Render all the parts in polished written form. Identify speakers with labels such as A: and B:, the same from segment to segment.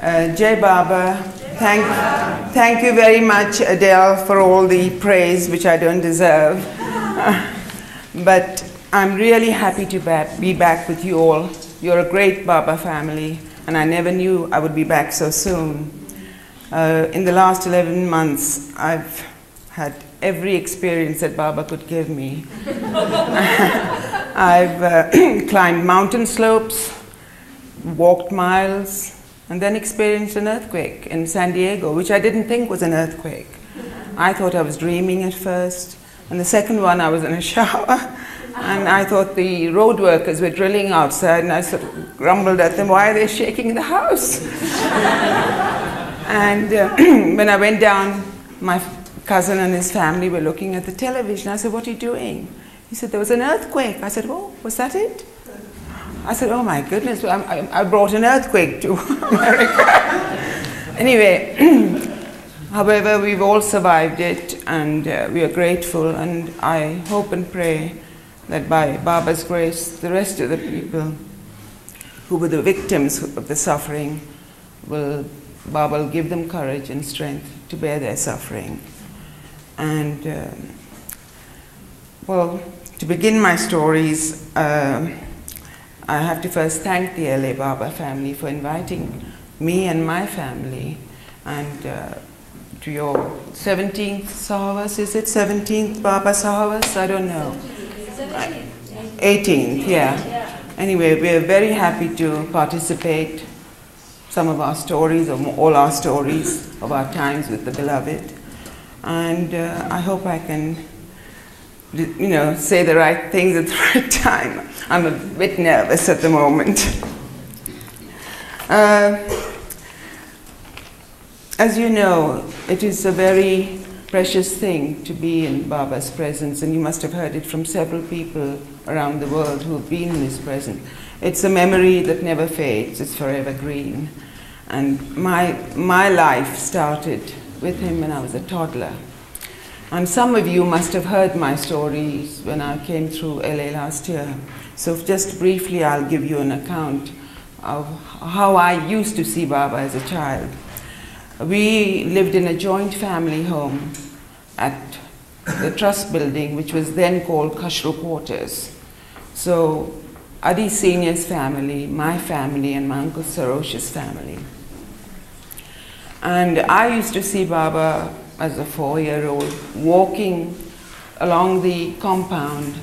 A: Jai Baba, thank you very much, Adele, for all the praise which I don't deserve. But I'm really happy to be back with you all. You're a great Baba family, and I never knew I would be back so soon. In the last 11 months, I've had every experience that Baba could give me. I've climbed mountain slopes, walked miles, and then experienced an earthquake in San Diego, which I didn't think was an earthquake. I thought I was dreaming at first. And the second one, I was in a shower, and I thought the road workers were drilling outside, and I sort of grumbled at them, why are they shaking the house? And when I went down, my cousin and his family were looking at the television. I said, what are you doing? He said, there was an earthquake. I said, oh, was that it? I said, oh my goodness, I brought an earthquake to America. Anyway, however, we've all survived it, and we are grateful, and I hope and pray that by Baba's grace, the rest of the people who were the victims of the suffering, Baba will give them courage and strength to bear their suffering. And, well, to begin my stories, I have to first thank the LA Baba family for inviting me and my family, and to your 17th Sahavas, is it 17th Baba Sahavas? I don't know. 18th, yeah. Anyway, we are very happy to participate some of our stories, or all our stories of our times with the beloved. And I hope I can, say the right things at the right time. I'm a bit nervous at the moment. As you know, it is a very precious thing to be in Baba's presence, and you must have heard it from several people around the world who have been in his presence. It's a memory that never fades, it's forever green. And my life started with him when I was a toddler. And some of you must have heard my stories when I came through LA last year. So just briefly, I'll give you an account of how I used to see Baba as a child. We lived in a joint family home at the Trust Building, which was then called Khashru Quarters. So Adi Senior's family, my family, and my uncle Sarosh's family. And I used to see Baba as a 4-year-old walking along the compound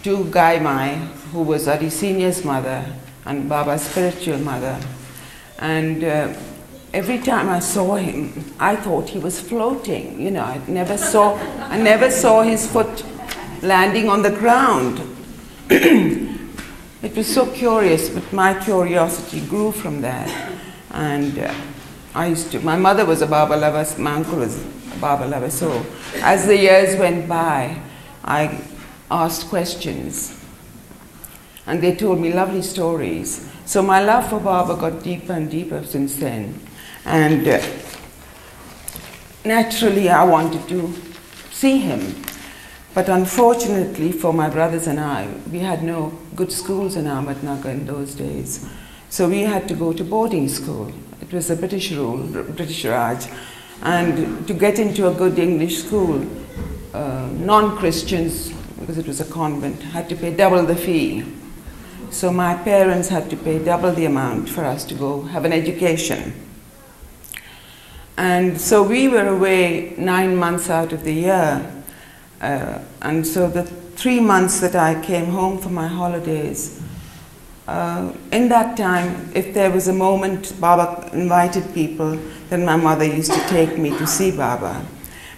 A: to Gulmai, who was Adi Senior's mother and Baba's spiritual mother. And every time I saw him, I thought he was floating. I never saw his foot landing on the ground. It was so curious, but my curiosity grew from that. And my mother was a Baba lover, my uncle was a Baba lover. So as the years went by, I asked questions, and they told me lovely stories. So my love for Baba got deeper and deeper since then. And naturally, I wanted to see him. But unfortunately for my brothers and I, we had no good schools in Ahmednagar in those days. So we had to go to boarding school. It was a British rule, British Raj. And to get into a good English school, non-Christians, because it was a convent, had to pay double the fee. So my parents had to pay double the amount for us to go have an education. And so we were away 9 months out of the year. And so the 3 months that I came home for my holidays, in that time, if there was a moment Baba invited people, then my mother used to take me to see Baba.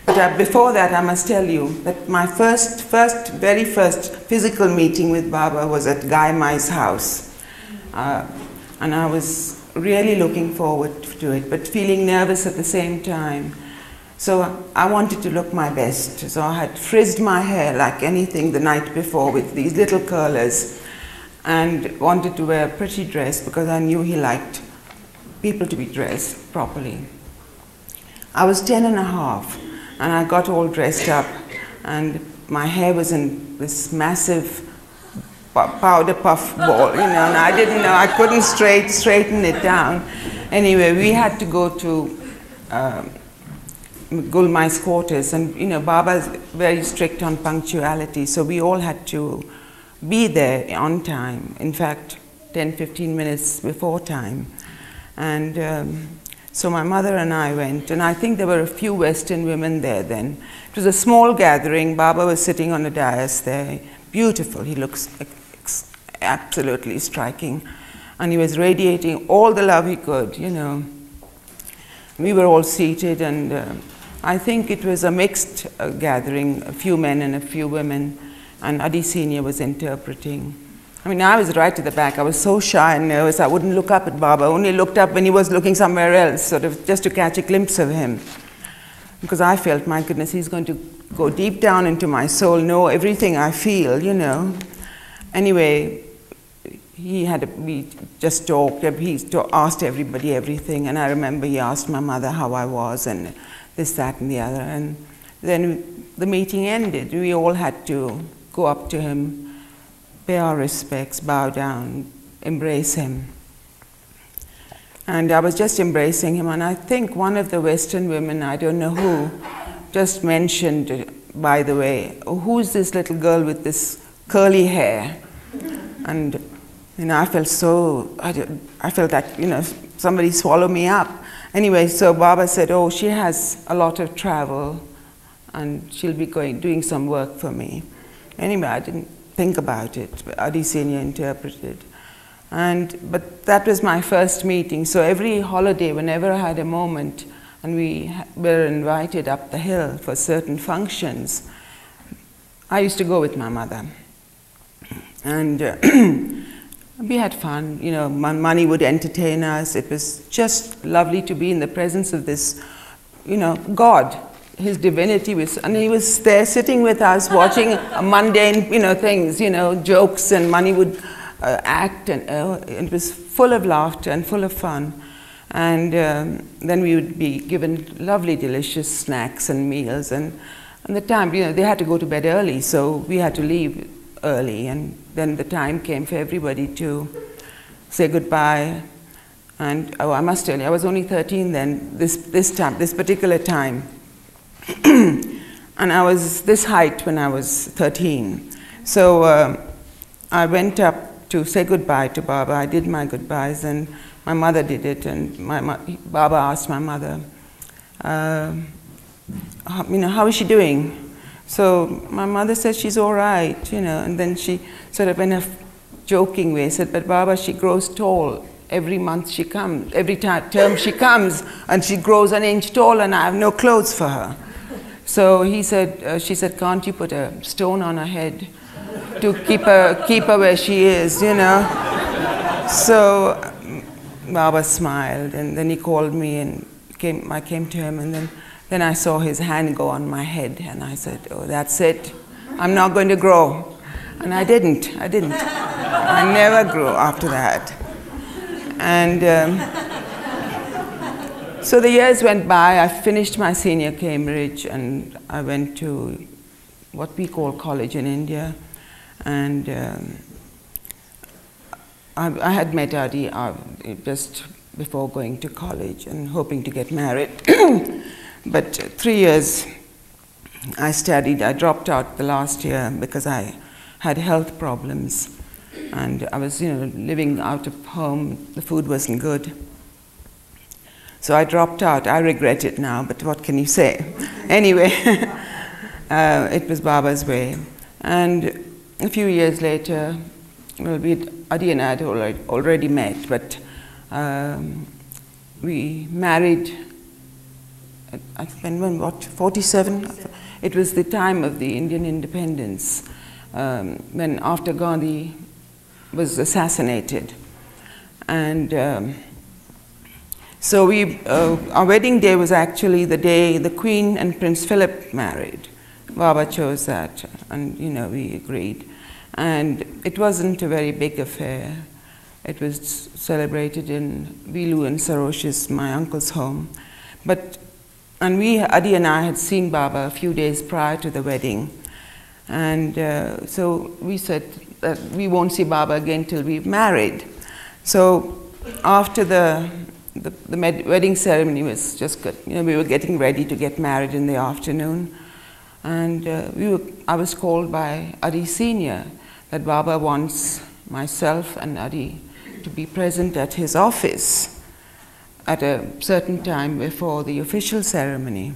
A: But before that, I must tell you that my very first physical meeting with Baba was at Gulmai's house. And I was really looking forward to it, but feeling nervous at the same time. So I wanted to look my best. So I had frizzed my hair like anything the night before with these little curlers, and wanted to wear a pretty dress because I knew he liked people to be dressed properly. I was 10 and a half, and I got all dressed up, and my hair was in this massive powder puff ball, and I didn't know, I couldn't straighten it down. Anyway, we had to go to Gulmai's quarters, and you know, Baba's very strict on punctuality, so we all had to be there on time. In fact, 10-15 minutes before time. And so my mother and I went, and I think there were a few Western women there then. It was a small gathering. Baba was sitting on a dais there, beautiful. He looks absolutely striking. And he was radiating all the love he could, you know. We were all seated, and I think it was a mixed gathering, a few men and a few women, and Adi Senior was interpreting. I mean, I was right at the back. I was so shy and nervous, I wouldn't look up at Baba. I only looked up when he was looking somewhere else, sort of just to catch a glimpse of him. Because I felt, my goodness, he's going to go deep down into my soul, know everything I feel, you know. Anyway, we just talked. He asked everybody everything, and I remember he asked my mother how I was, and this, that, and the other. And then the meeting ended. We all had to go up to him, pay our respects, bow down, embrace him. And I was just embracing him, and I think one of the Western women, I don't know who, just mentioned, by the way, oh, who's this little girl with this curly hair? And you know, I felt so, I felt like, you know, somebody swallow me up. Anyway, so Baba said, oh, she has a lot of travel, and she'll be doing some work for me. Anyway, I didn't think about it. Adi Senior interpreted. But that was my first meeting. So every holiday, whenever I had a moment, and we were invited up the hill for certain functions, I used to go with my mother. And we had fun, you know, Mani would entertain us. It was just lovely to be in the presence of this, you know, God. His divinity was, and he was there sitting with us watching mundane, you know, things, you know, jokes, and Mani would act, and it was full of laughter and full of fun. And then we would be given lovely, delicious snacks and meals, and the time, you know, they had to go to bed early, so we had to leave early, and then the time came for everybody to say goodbye. And oh, I must tell you, I was only 13 then, this particular time. And I was this height when I was 13. So I went up to say goodbye to Baba. I did my goodbyes, and my mother did it, and Baba asked my mother, you know, how is she doing? So my mother said she's all right, you know, and then she sort of in a joking way said, but Baba, she grows tall. Every month she comes, every term she comes, and she grows an inch tall, and I have no clothes for her. So he said, she said, can't you put a stone on her head to keep her where she is, you know? So Baba smiled, and then he called me, and I came to him, and then I saw his hand go on my head, and I said, oh, that's it. I'm not going to grow. And I didn't. I never grew after that. And so the years went by. I finished my senior Cambridge, and I went to what we call college in India. And I had met Adi just before going to college and hoping to get married. But 3 years I studied. I dropped out the last year because I had health problems, and I was, you know, living out of home. The food wasn't good. So I dropped out. I regret it now, but what can you say? Anyway, it was Baba's way. And a few years later, well, Adi and I had already met, but we married. When what, 47? It was the time of the Indian independence, when after Gandhi was assassinated. And so our wedding day was actually the day the Queen and Prince Philip married. Baba chose that, and you know, we agreed. And it wasn't a very big affair. It was celebrated in Villoo and Sarosh's, my uncle's home. And Adi and I had seen Baba a few days prior to the wedding. And so we said that we won't see Baba again till we've married. So after the wedding ceremony was just good. You know, we were getting ready to get married in the afternoon, and I was called by Adi Senior that Baba wants myself and Adi to be present at his office at a certain time before the official ceremony.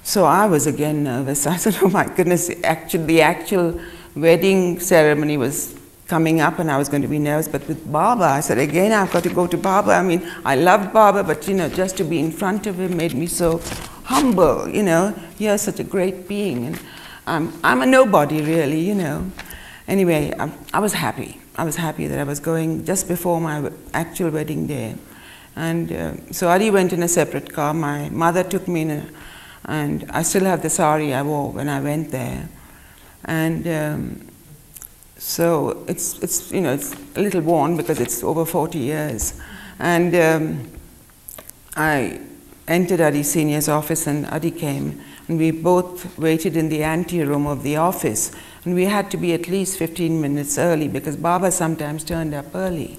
A: So I was again nervous. I said, oh my goodness, the actual wedding ceremony was coming up and I was going to be nervous, but with Baba, I said, again, I've got to go to Baba. I mean, I loved Baba, but you know, just to be in front of him made me so humble, you know. You're such a great being, and I'm a nobody really, you know. Anyway, I was happy. I was happy that I was going just before my actual wedding day. And so Adi went in a separate car. My mother took me in and I still have the sari I wore when I went there. And so it's you know, it's a little worn because it's over 40 years. And I entered Adi Senior's office and Adi came, and we both waited in the ante-room of the office, and we had to be at least 15 minutes early because Baba sometimes turned up early.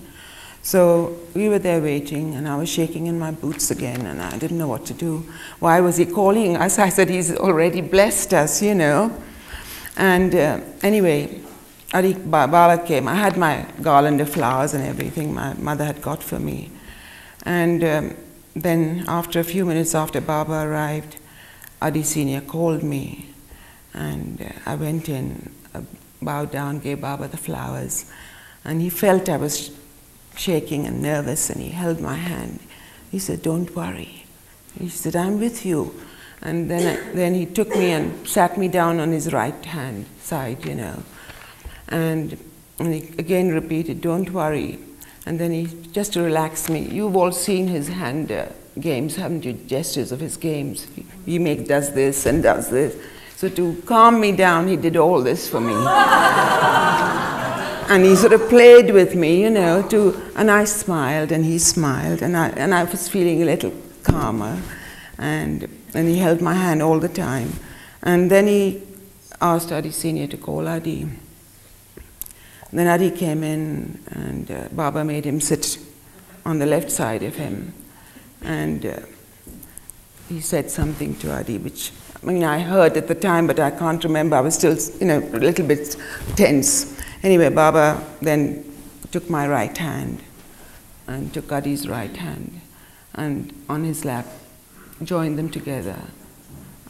A: So we were there waiting, and I was shaking in my boots again, and I didn't know what to do. Why was he calling us? I said, he's already blessed us, you know. And anyway, Baba came. I had my garland of flowers and everything my mother had got for me. And then after a few minutes after Baba arrived, Adi Senior called me, and I went in, bowed down, gave Baba the flowers, and he felt I was shaking and nervous, and he held my hand. He said, don't worry. He said, I'm with you. And then he took me and sat me down on his right hand side, you know. And he again repeated, don't worry. And then he, just to relax me, you've all seen his hand games, haven't you? Gestures of his games. He does this and does this. So to calm me down, he did all this for me. And he sort of played with me, you know, and I smiled and he smiled, and I was feeling a little calmer. And he held my hand all the time. And then he asked Adi Senior to call Adi. Then Adi came in, and Baba made him sit on the left side of him. And he said something to Adi, which, I mean, I heard at the time, but I can't remember. I was still, you know, a little bit tense. Anyway, Baba then took my right hand and took Adi's right hand, and on his lap joined them together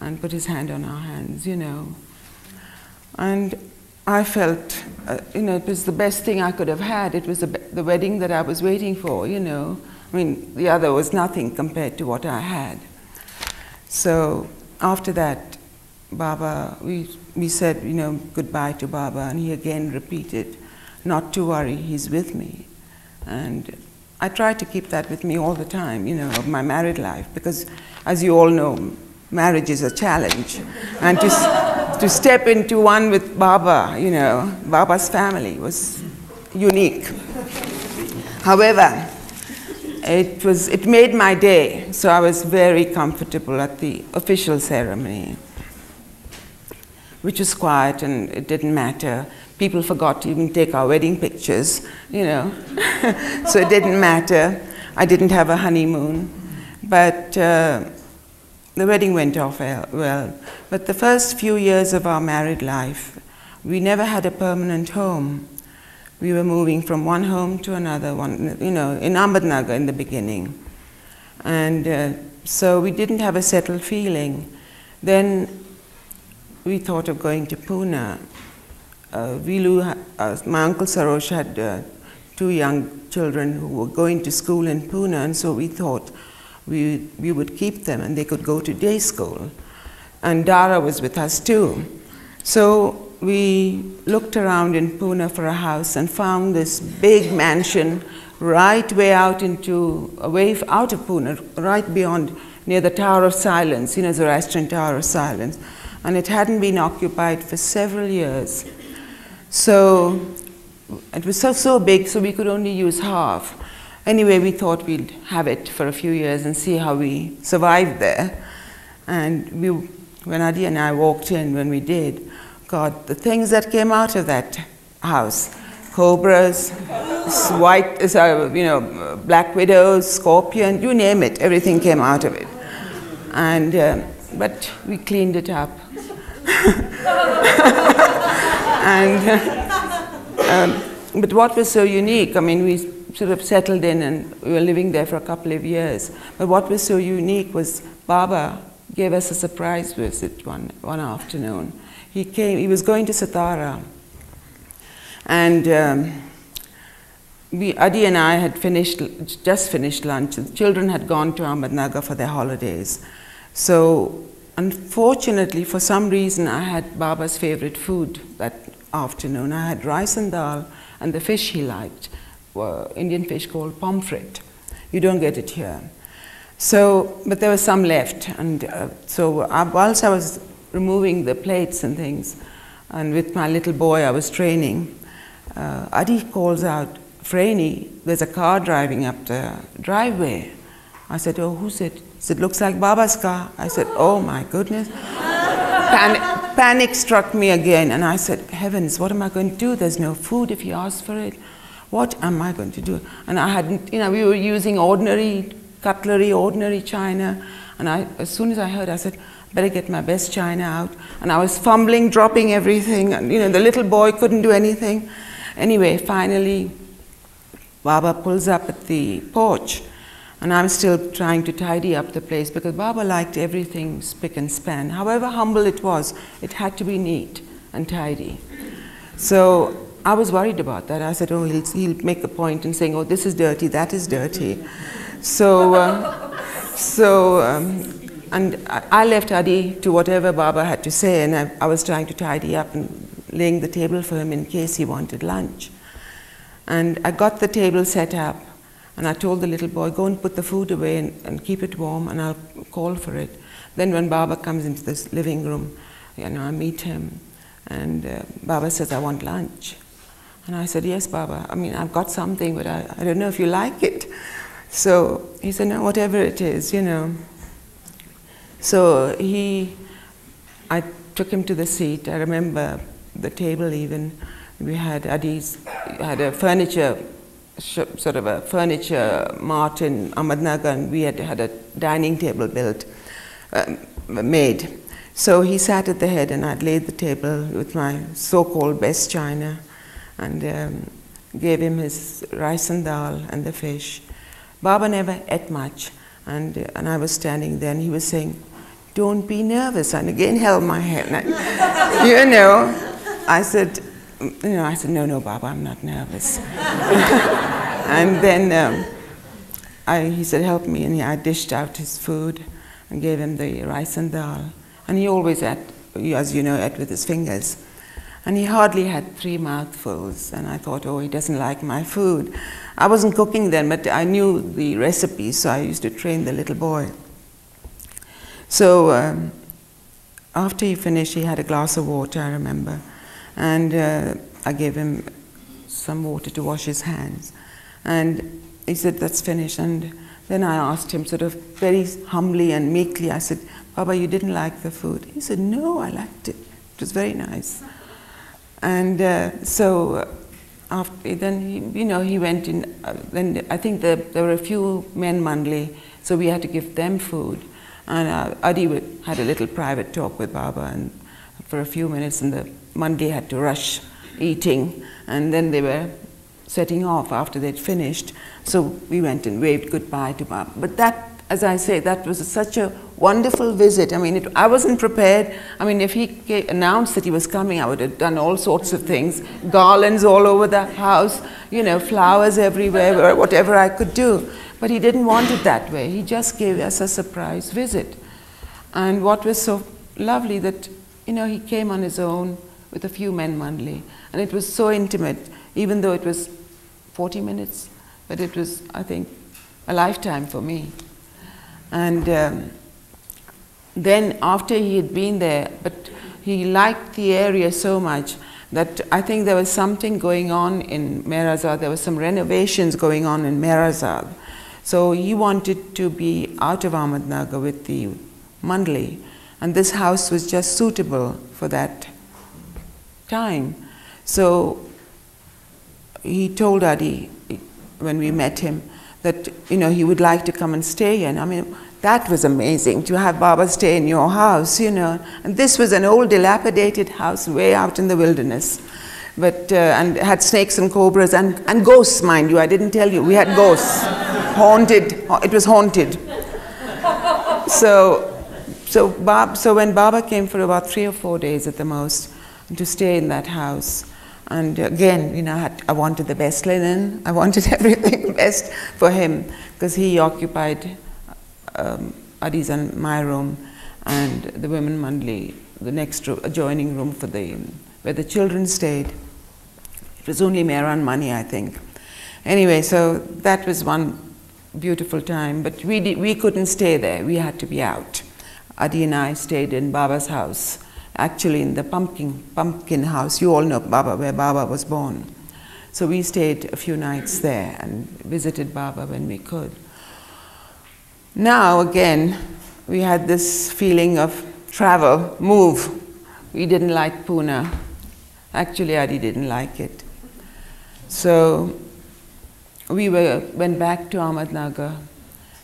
A: and put his hand on our hands, you know. And I felt, you know, it was the best thing I could have had. It was the wedding that I was waiting for, you know. I mean, the other was nothing compared to what I had. So after that, Baba, we said, you know, goodbye to Baba, and he again repeated, not to worry, he's with me. And I try to keep that with me all the time, you know, of my married life, because as you all know, marriage is a challenge. And to step into one with Baba, you know, Baba's family was unique. However, it made my day, so I was very comfortable at the official ceremony, which was quiet and it didn't matter. People forgot to even take our wedding pictures, you know, so it didn't matter. I didn't have a honeymoon, but the wedding went off well. But the first few years of our married life, we never had a permanent home. We were moving from one home to another, you know, in Ahmednagar in the beginning. And so we didn't have a settled feeling. Then we thought of going to Pune. Villoo, my uncle Sarosh had 2 young children who were going to school in Pune, and so we thought we would keep them and they could go to day school. And Dara was with us too. So we looked around in Pune for a house and found this big mansion right way out away out of Pune, right beyond, near the Tower of Silence, you know, the Zoroastrian Tower of Silence. And it hadn't been occupied for several years. So it was so big, so we could only use half. Anyway, we thought we'd have it for a few years and see how we survived there. And when Adi and I walked in, when we did, God, the things that came out of that house, cobras, white, black widows, scorpion, you name it, everything came out of it. And, but we cleaned it up. But what was so unique, I mean, we sort of settled in and we were living there for a couple of years. But what was so unique was Baba gave us a surprise visit one afternoon. He came, he was going to Satara. And Adi and I had just finished lunch. The children had gone to Ahmednagar for their holidays. So unfortunately, for some reason, I had Baba's favorite food that afternoon. I had rice and dal and the fish he liked, Indian fish called pomfret. You don't get it here. So, but there was some left. And whilst I was removing the plates and things, and with my little boy I was training, Adi calls out, Franey, there's a car driving up the driveway. I said, oh, who's it? He said, looks like Baba's car. I said, oh my goodness. Panic struck me again, and I said, heavens, what am I going to do? There's no food if he asks for it. What am I going to do? And I hadn't, we were using ordinary cutlery, ordinary china, and as soon as I heard, I said, better get my best china out. And I was fumbling, dropping everything, and the little boy couldn't do anything. Anyway, finally, Baba pulls up at the porch, and I'm still trying to tidy up the place because Baba liked everything spick and span. However humble it was, it had to be neat and tidy. So I was worried about that. I said, oh, he'll make a point in saying, oh, this is dirty, that is dirty. And I left Adi to whatever Baba had to say, and I was trying to tidy up and laying the table for him in case he wanted lunch. And I got the table set up, and I told the little boy, go and put the food away and keep it warm, and I'll call for it. Then when Baba comes into this living room, I meet him, and Baba says, I want lunch. And I said, yes, Baba, I mean, I've got something, but I don't know if you like it. So he said, no, whatever it is, So I took him to the seat. I remember the table even. We had had a furniture, sort of a furniture mart in Ahmednagar, and we had a dining table made. So he sat at the head, and I'd laid the table with my so-called best china, and gave him his rice and dal and the fish. Baba never ate much, and I was standing there, and he was saying, don't be nervous, and again held my hand. I said, no, Baba, I'm not nervous. And then he said, help me, and I dished out his food and gave him the rice and dal. And he always ate, as you know, ate with his fingers. And he hardly had 3 mouthfuls, and I thought, oh, he doesn't like my food. I wasn't cooking then, but I knew the recipe, so I used to train the little boy. So after he finished, he had a glass of water, I remember, and I gave him some water to wash his hands. And he said, that's finished. And then I asked him sort of very humbly and meekly, I said, Baba, you didn't like the food? He said, no, I liked it. It was very nice. And so after, then he went in, then I think there were a few men mandli, so we had to give them food. And Adi had a little private talk with Baba, and for a few minutes, and the mandli had to rush eating, and then they were setting off after they'd finished. So we went and waved goodbye to Baba. But that, as I say, that was such a wonderful visit. I mean, I wasn't prepared. I mean, if he announced that he was coming, I would have done all sorts of things. Garlands all over the house, flowers everywhere, whatever I could do. But he didn't want it that way. He just gave us a surprise visit. And what was so lovely that, he came on his own with a few men mandli. And it was so intimate, even though it was 40 minutes. But it was, I think, a lifetime for me. And then after he had been there, but he liked the area so much that I think there was something going on in Mehrazad. There was some renovations going on in Mehrazad. So he wanted to be out of Ahmednagar with the mandli. And this house was just suitable for that time. So he told Adi, when we met him, that, you know, he would like to come and stay. And I mean, that was amazing, to have Baba stay in your house, you know. And this was an old dilapidated house way out in the wilderness. But, and it had snakes and cobras and ghosts, mind you. I didn't tell you, we had ghosts. Haunted, it was haunted. So when Baba came for about 3 or 4 days at the most to stay in that house, and again, you know, I wanted the best linen, I wanted everything best for him, because he occupied Adi's and my room, and the women mandli, the next room, adjoining room for where the children stayed. It was only Mehran money, I think. Anyway, so that was one beautiful time, but we couldn't stay there, we had to be out. Adi and I stayed in Baba's house, actually in the pumpkin house. You all know Baba, where Baba was born. So we stayed a few nights there and visited Baba when we could. Now again, we had this feeling of travel, move. We didn't like Pune. Actually, Adi didn't like it. So we went back to Ahmednagar,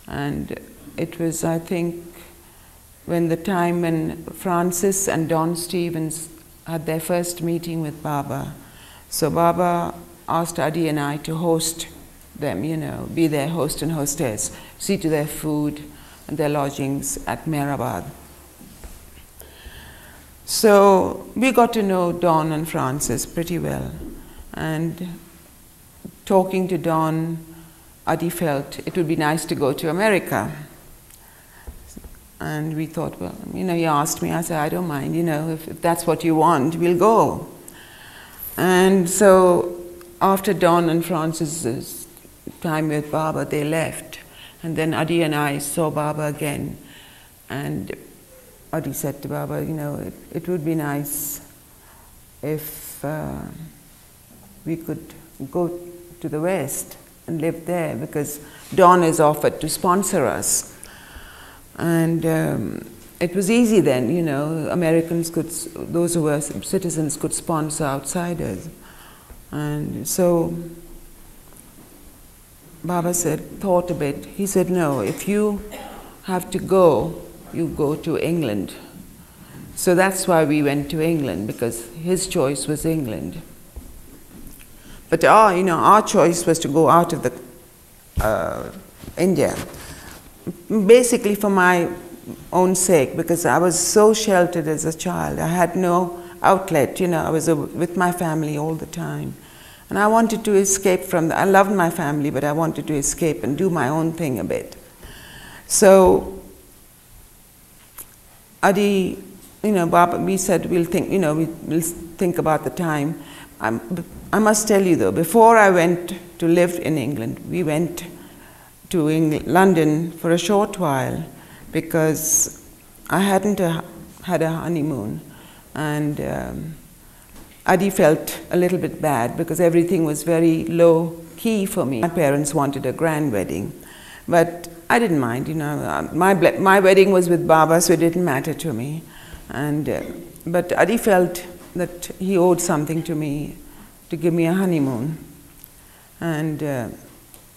A: and it was, I think, when the time when Francis and Don Stevens had their first meeting with Baba. So Baba asked Adi and I to host them, you know, be their host and hostess, see to their food and their lodgings at Mehrabad. So we got to know Don and Francis pretty well, and talking to Don, Adi felt it would be nice to go to America. And we thought, well, you know, he asked me, I said, I don't mind, you know, if that's what you want, we'll go. And so after Don and Francis's time with Baba, they left. And then Adi and I saw Baba again. And Adi said to Baba, you know, it would be nice if we could go to the West and live there, because Don has offered to sponsor us. And it was easy then, you know, Americans could, those who were citizens could sponsor outsiders. And so Baba said, thought a bit. He said, no, if you have to go, you go to England. So that's why we went to England, because his choice was England. But you know, our choice was to go out of the India. Basically for my own sake, because I was so sheltered as a child. I had no outlet, you know, I was with my family all the time. And I wanted to escape from I loved my family, but I wanted to escape and do my own thing a bit. So Adi, you know, Baba, we said we'll think, you know, we'll think about the time. I must tell you though, before I went to live in England, we went to London for a short while, because I hadn't had a honeymoon, and Adi felt a little bit bad because everything was very low key for me. My parents wanted a grand wedding, but I didn't mind, you know. My wedding was with Baba, so it didn't matter to me. And but Adi felt that he owed something to me to give me a honeymoon, and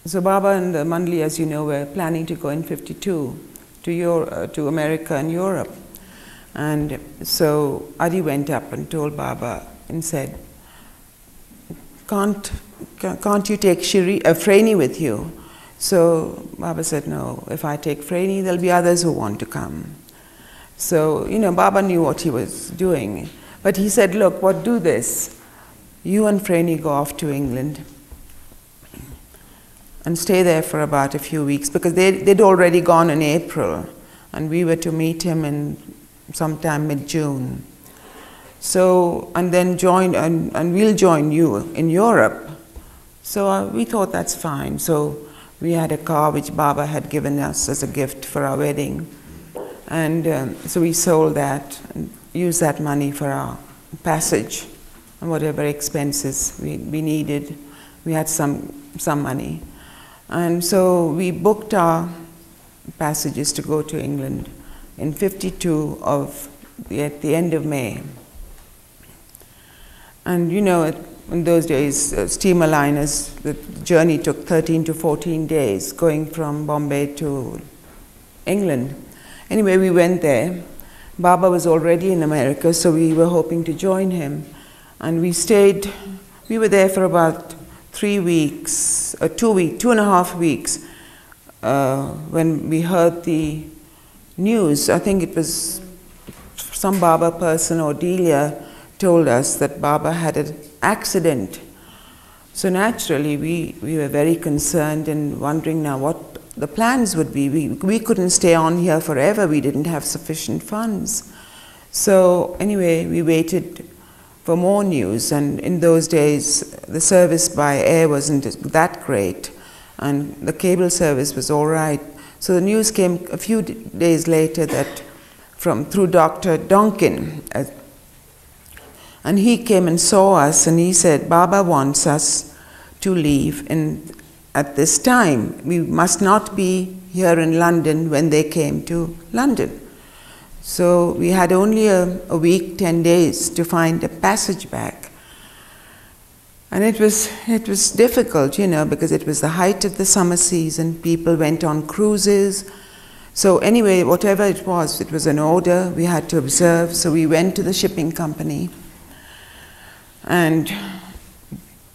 A: so Baba and the Mandli, as you know, were planning to go in '52 to America and Europe. And so Adi went up and told Baba and said, can't you take Freni with you? So Baba said, no, if I take Freni, there'll be others who want to come. So, you know, Baba knew what he was doing. But he said, look, do this. You and Freni go off to England and stay there for about a few weeks, because they'd already gone in April, and we were to meet him in sometime mid-June. So, and then and we'll join you in Europe. So we thought that's fine. So we had a car which Baba had given us as a gift for our wedding. And so we sold that and used that money for our passage and whatever expenses we needed. We had some money. And so we booked our passages to go to England in '52 at the end of May. And you know, in those days, steamer liners, the journey took 13 to 14 days going from Bombay to England. Anyway, we went there. Baba was already in America, so we were hoping to join him. And we stayed, we were there for about 3 weeks, 2.5 weeks, when we heard the news. I think it was some Baba person or Delia told us that Baba had an accident. So naturally, we were very concerned and wondering now what the plans would be. We couldn't stay on here forever. We didn't have sufficient funds. So anyway, we waited for more news. And in those days, the service by air wasn't that great. And the cable service was all right. So the news came a few days later that through Dr. Donkin. And he came and saw us and he said, Baba wants us to leave at this time. We must not be here in London when they came to London. So we had only a week, 10 days to find a passage back. And it was difficult, you know, because it was the height of the summer season. People went on cruises. So anyway, whatever it was an order we had to observe. So we went to the shipping company. And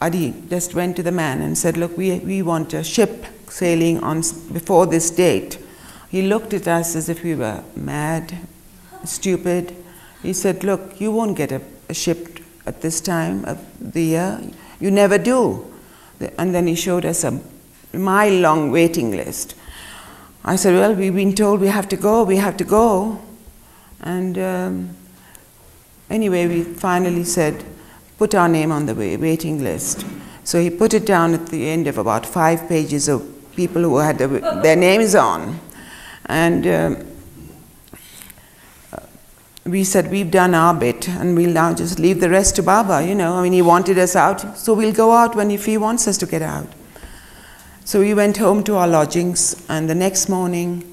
A: Adi just went to the man and said, look, we want a ship sailing on before this date. He looked at us as if we were mad, stupid. He said, look, you won't get a ship at this time of the year. You never do. And then he showed us a mile-long waiting list. I said, well, we've been told we have to go. And anyway, we finally said, put our name on the waiting list. So he put it down at the end of about 5 pages of people who had their names on. And we said, we've done our bit, and we'll now just leave the rest to Baba, you know. I mean, he wanted us out, so we'll go out if he wants us to get out. So we went home to our lodgings, and the next morning,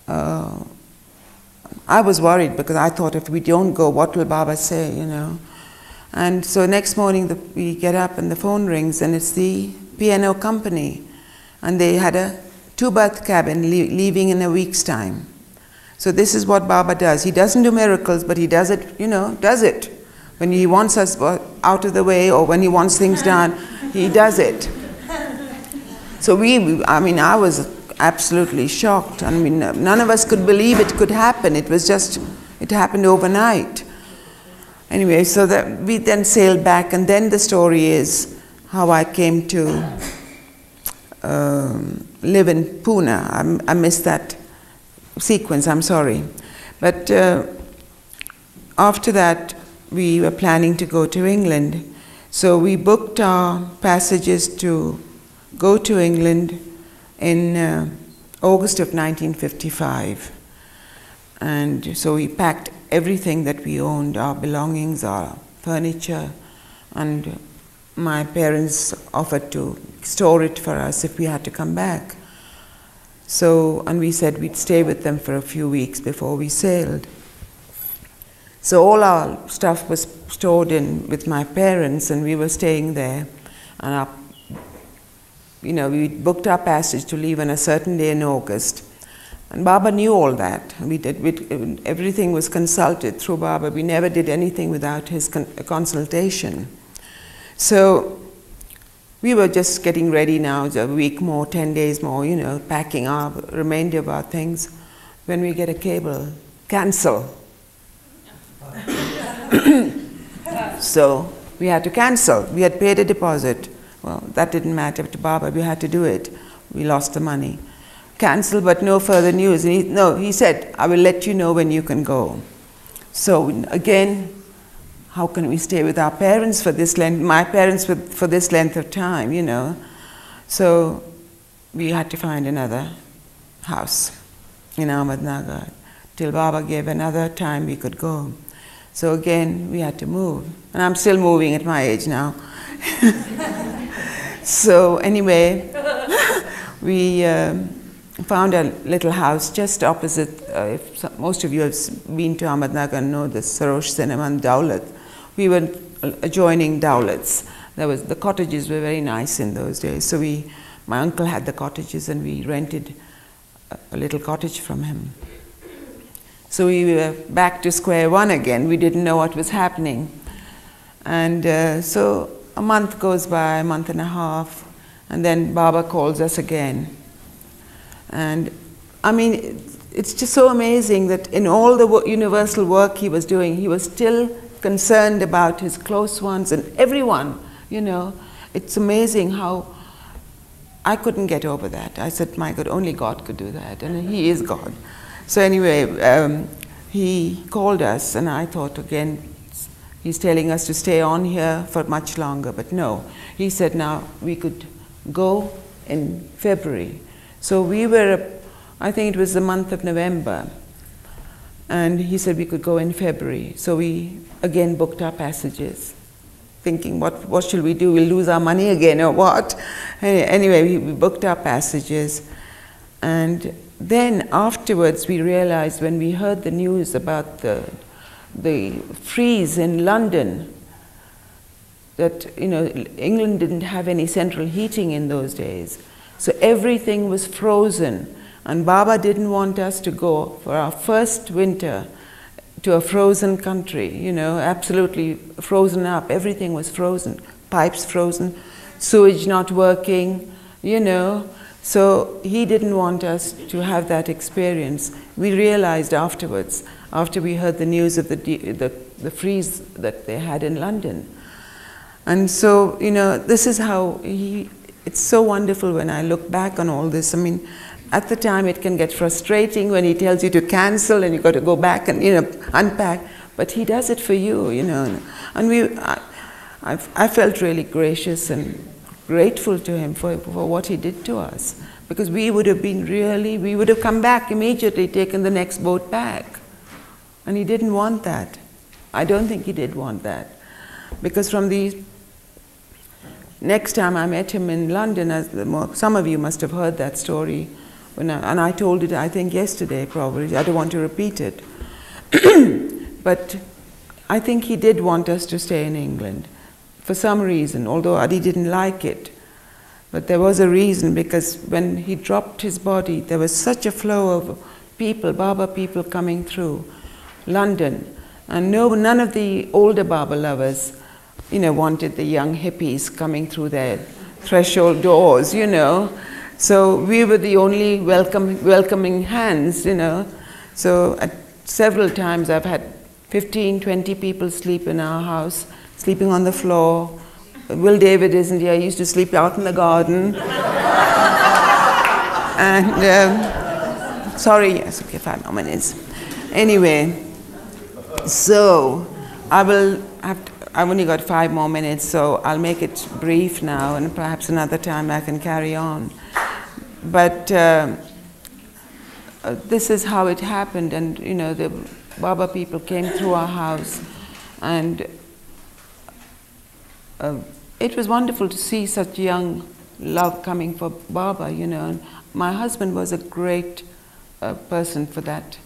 A: I was worried because I thought if we don't go, what will Baba say, you know. And so next morning we get up and the phone rings and it's the P&O company. And they had a 2-berth cabin leaving in a week's time. So this is what Baba does. He doesn't do miracles, but he does it, you know, does it. When he wants us out of the way or when he wants things done, he does it. So I was absolutely shocked. I mean, none of us could believe it could happen. It happened overnight. Anyway, so that we then sailed back, and then the story is how I came to live in Pune. I missed that sequence, I'm sorry. But after that, we were planning to go to England. So we booked our passages to go to England in August of 1955. And so we packed everything that we owned, our belongings, our furniture, and my parents offered to store it for us if we had to come back. So, and we said we'd stay with them for a few weeks before we sailed. So all our stuff was stored in with my parents, and we were staying there. And we booked our passage to leave on a certain day in August. And Baba knew all that. Everything was consulted through Baba. We never did anything without his consultation. So we were just getting ready now, a week more, 10 days more, you know, packing our remainder of our things, when we get a cable, cancel. So we had to cancel. We had paid a deposit. Well, that didn't matter to Baba. We had to do it. We lost the money. Cancel, but no further news. And he said, I will let you know when you can go. So again, how can we stay with our parents for this length, my parents for this length of time, you know? So we had to find another house in Ahmednagar till Baba gave another time we could go. So again, we had to move. And I'm still moving at my age now. So anyway, we found a little house just opposite, if most of you have been to Ahmednagar and know the Sarosh cinema and Dowlat. We were adjoining Dowlats. The cottages were very nice in those days. So my uncle had the cottages, and we rented a little cottage from him. So we were back to square one again. We didn't know what was happening. And so a month goes by, a month and a half, and then Baba calls us again. And I mean, it's just so amazing that in all the universal work he was doing, he was still concerned about his close ones and everyone, you know. It's amazing how I couldn't get over that. I said, my God, only God could do that, and he is God. So anyway, he called us, and I thought again, he's telling us to stay on here for much longer, but no. He said now we could go in February. So we were, I think it was the month of November, and he said we could go in February. So we again booked our passages, thinking what shall we do? We'll lose our money again or what? Anyway, we booked our passages, and then afterwards we realized, when we heard the news about the freeze in London, that, you know, England didn't have any central heating in those days. So everything was frozen, and Baba didn't want us to go for our first winter to a frozen country, you know, absolutely frozen up. Everything was frozen, pipes frozen, sewage not working, you know. So he didn't want us to have that experience. We realized afterwards, after we heard the news of the freeze that they had in London. And so, you know, this is how it's so wonderful when I look back on all this. I mean, at the time it can get frustrating when he tells you to cancel and you've got to go back and, you know, unpack. But he does it for you, you know. And I felt really gracious and grateful to him for what he did to us. Because we would have come back immediately, taken the next boat back. And he didn't want that. I don't think he did want that. Because from the next time I met him in London, some of you must have heard that story, and I told it, I think, yesterday probably. I don't want to repeat it. But I think he did want us to stay in England for some reason, although Adi didn't like it. But there was a reason, because when he dropped his body, there was such a flow of people, Baba people coming through London. And none of the older Baba lovers, you know, wanted the young hippies coming through their threshold doors, you know. So we were the only welcoming hands, you know. So several times I've had 15, 20 people sleep in our house, sleeping on the floor. Will David isn't here. He used to sleep out in the garden. And, sorry, yes, okay, 5 more minutes. Anyway, so I've only got 5 more minutes, so I'll make it brief now, and perhaps another time I can carry on. But this is how it happened, and, you know, the Baba people came through our house, and it was wonderful to see such young love coming for Baba, you know. And my husband was a great person for that.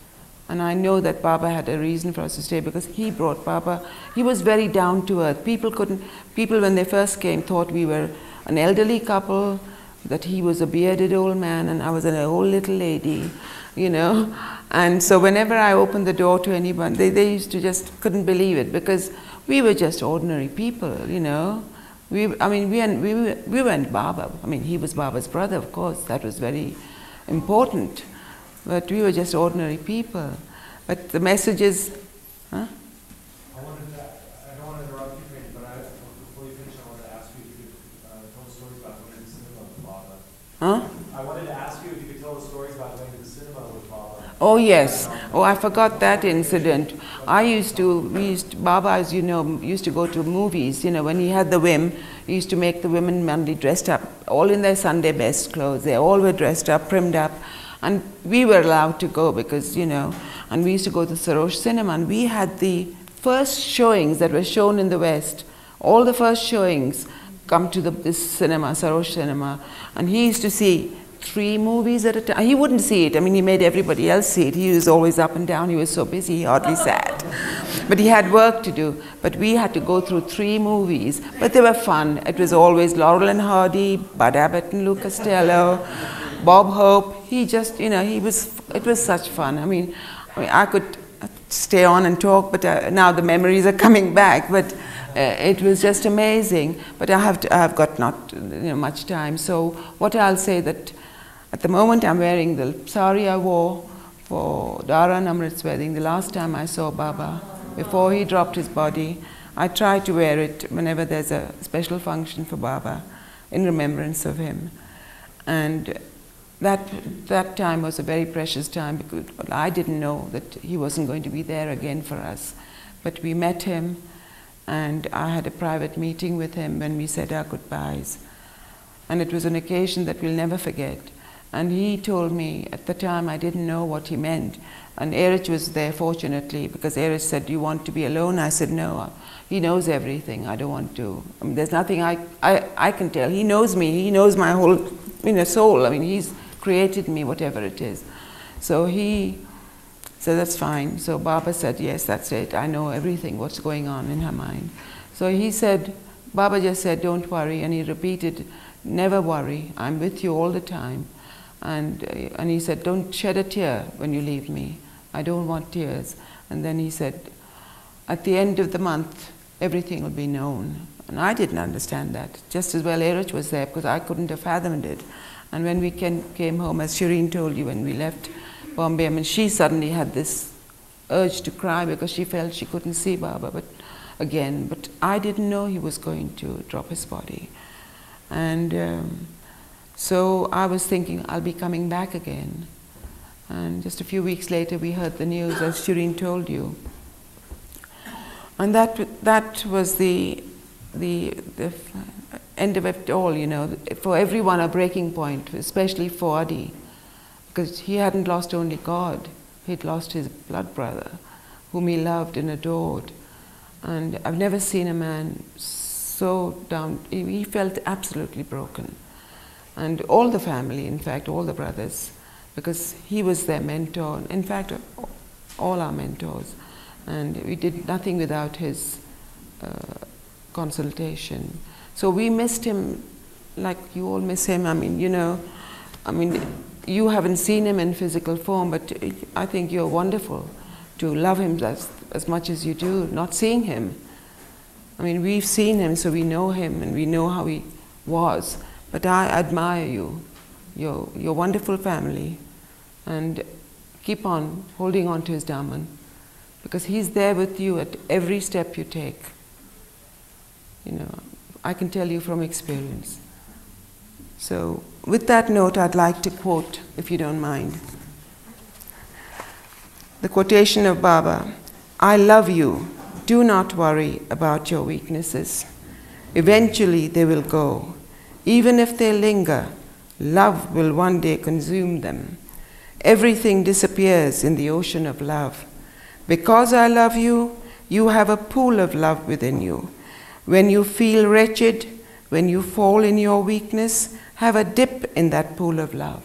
A: And I know that Baba had a reason for us to stay, because he brought Baba. He was very down to earth. People when they first came thought we were an elderly couple, that he was a bearded old man and I was an old little lady, you know. And so whenever I opened the door to anyone, they used to just couldn't believe it, because we were just ordinary people, you know. We weren't Baba. I mean, he was Baba's brother, of course. That was very important. But we were just ordinary people. But the messages, huh?
B: I don't want to interrupt you, Franey, but before you finish, I wanted to ask you if you could tell the stories about going to the cinema with Baba.
A: Huh?
B: I wanted to ask you if you could tell the stories about going to the cinema with Baba.
A: Oh yes. Oh, I forgot that incident. Baba, as you know, used to go to movies. You know, when he had the whim, he used to make the women Monday dressed up, all in their Sunday best clothes. They all were dressed up, primmed up. And we were allowed to go because, you know, and we used to go to Sarosh cinema, and we had the first showings that were shown in the West. All the first showings come to this cinema, Sarosh cinema, and he used to see 3 movies at a time. He wouldn't see it. I mean, he made everybody else see it. He was always up and down. He was so busy, he hardly sat. But he had work to do. But we had to go through 3 movies. But they were fun. It was always Laurel and Hardy, Bud Abbott and Lou Costello, Bob Hope. He just, you know, it was such fun. I mean, I could stay on and talk, but now the memories are coming back. But it was just amazing. But I have got not much time. So what I'll say that at the moment I'm wearing the sari I wore for Dara and Amrit's wedding. The last time I saw Baba, before he dropped his body, I try to wear it whenever there's a special function for Baba in remembrance of him. And that time was a very precious time because I didn't know that he wasn't going to be there again for us. But we met him, and I had a private meeting with him when we said our goodbyes. And it was an occasion that we'll never forget. And he told me, at the time I didn't know what he meant. And Erich was there, fortunately, because Erich said, "Do you want to be alone?" I said, "No, he knows everything. I don't want to. I mean, there's nothing I can tell. He knows me. He knows my whole soul. I mean, he's created me, whatever it is." So he said, "That's fine." So Baba said, "Yes, that's it. I know everything, what's going on in her mind." So he said, Baba just said, "Don't worry." And he repeated, "Never worry. I'm with you all the time." And he said, "Don't shed a tear when you leave me. I don't want tears." And then he said, "At the end of the month, everything will be known." And I didn't understand that. Just as well Erich was there, because I couldn't have fathomed it. And when we came home, as Shireen told you, when we left Bombay, I mean, she suddenly had this urge to cry because she felt she couldn't see Baba but I didn't know he was going to drop his body. And so I was thinking, I'll be coming back again. And just a few weeks later, we heard the news, as Shireen told you. And that was the end of it all, you know. For everyone, a breaking point, especially for Adi, because he hadn't lost only God, he'd lost his blood brother, whom he loved and adored. And I've never seen a man so down. He felt absolutely broken. And all the family, in fact, all the brothers, because he was their mentor, in fact, all our mentors. And we did nothing without his consultation. So we missed him like you all miss him. I mean, you haven't seen him in physical form, but I think you're wonderful to love him as much as you do, not seeing him. I mean, we've seen him, so we know him and we know how he was. But I admire you, your wonderful family, and keep on holding on to his Dharman, because he's there with you at every step you take. You know, I can tell you from experience. So, with that note, I'd like to quote, if you don't mind. The quotation of Baba: "I love you. Do not worry about your weaknesses. Eventually they will go. Even if they linger, love will one day consume them. Everything disappears in the ocean of love. Because I love you, you have a pool of love within you. When you feel wretched, when you fall in your weakness, have a dip in that pool of love.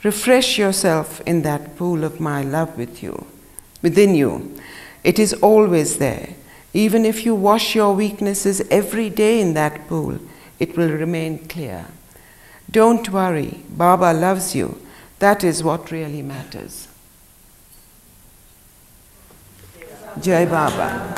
A: Refresh yourself in that pool of my love within you. It is always there. Even if you wash your weaknesses every day in that pool, it will remain clear. Don't worry, Baba loves you. That is what really matters." Jai Baba.